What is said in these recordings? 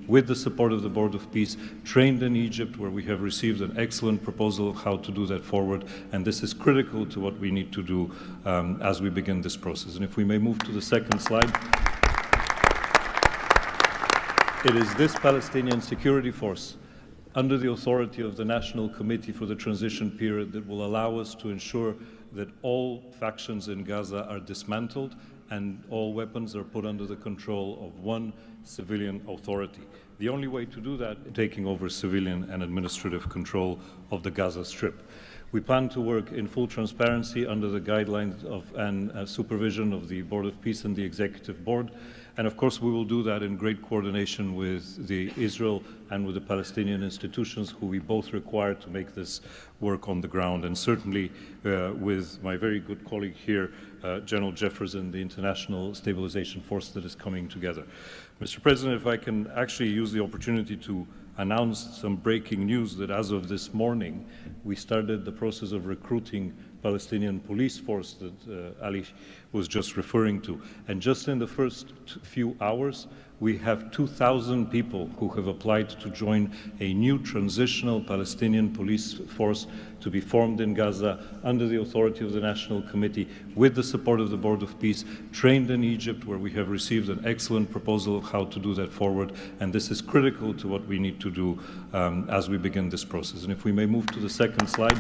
with the support of the Board of Peace, trained in Egypt, where we have received an excellent proposal of how to do that forward, and this is critical to what we need to do as we begin this process. And if we may move to the second slide. It is this Palestinian security force, under the authority of the National Committee for the Transition Period, that will allow us to ensure that all factions in Gaza are dismantled and all weapons are put under the control of one civilian authority. The only way to do that is taking over civilian and administrative control of the Gaza Strip. We plan to work in full transparency under the guidelines of and supervision of the Board of Peace and the Executive Board. And of course, we will do that in great coordination with the Israel and with the Palestinian institutions, who we both require to make this work on the ground, and certainly with my very good colleague here, General Jefferson, the International Stabilization Force that is coming together. Mr. President, if I can actually use the opportunity to announce some breaking news, that as of this morning, we started the process of recruiting Palestinian police force that Ali was just referring to. And just in the first few hours, we have 2,000 people who have applied to join a new transitional Palestinian police force to be formed in Gaza under the authority of the National Committee, with the support of the Board of Peace, trained in Egypt, where we have received an excellent proposal of how to do that forward. And this is critical to what we need to do as we begin this process. And if we may move to the second slide.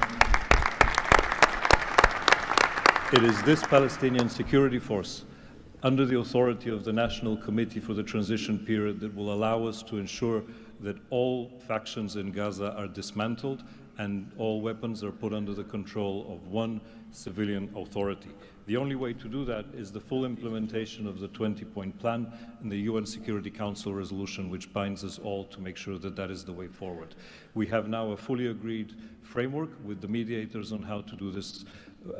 It is this Palestinian security force, under the authority of the National Committee for the Transition Period, that will allow us to ensure that all factions in Gaza are dismantled and all weapons are put under the control of one civilian authority. The only way to do that is the full implementation of the 20-point plan and the UN Security Council resolution, which binds us all to make sure that that is the way forward. We have now a fully agreed framework with the mediators on how to do this,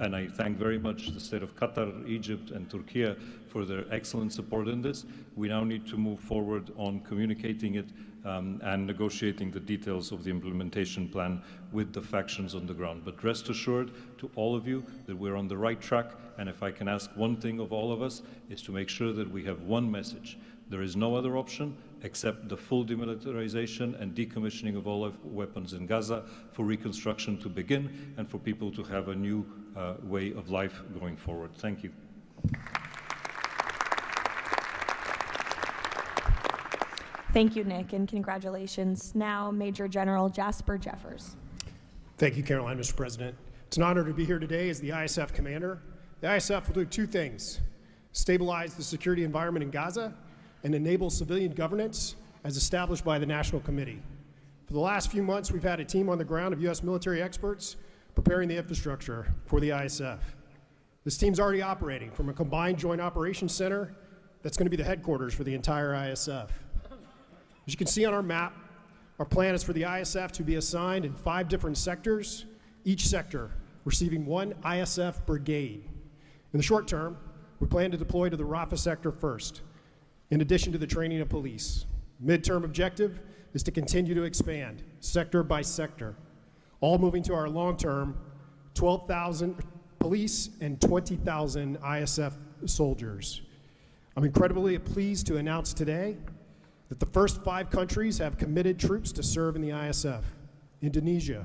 and I thank very much the state of Qatar, Egypt, and Turkey for their excellent support in this. We now need to move forward on communicating it and negotiating the details of the implementation plan with the factions on the ground. But rest assured to all of you that we're on the right track, and if I can ask one thing of all of us, is to make sure that we have one message. There is no other option except the full demilitarization and decommissioning of all weapons in Gaza, for reconstruction to begin and for people to have a new way of life going forward. Thank you. Thank you, Nick, and congratulations. Now, Major General Jasper Jeffers. Thank you, Caroline, Mr. President. It's an honor to be here today as the ISF commander. The ISF will do two things: stabilize the security environment in Gaza and enable civilian governance as established by the National Committee. For the last few months, we've had a team on the ground of U.S. military experts preparing the infrastructure for the ISF. This team's already operating from a combined joint operations center that's going to be the headquarters for the entire ISF. As you can see on our map, our plan is for the ISF to be assigned in 5 different sectors, each sector receiving 1 ISF brigade. In the short term, we plan to deploy to the Rafah sector first, in addition to the training of police. Midterm objective is to continue to expand sector by sector, all moving to our long-term 12,000 police and 20,000 ISF soldiers. I'm incredibly pleased to announce today that the first 5 countries have committed troops to serve in the ISF: Indonesia,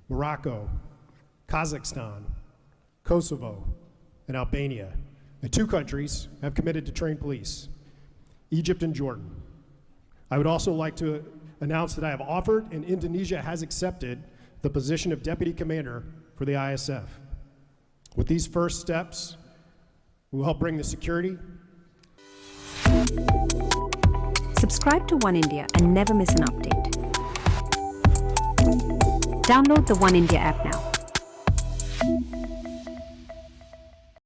Morocco, Kazakhstan, Kosovo, and Albania. And 2 countries have committed to train police: Egypt and Jordan. I would also like to announce that I have offered and Indonesia has accepted the position of Deputy Commander for the ISF. With these first steps, we will help bring the security. Subscribe to Oneindia and never miss an update. Download the Oneindia app now.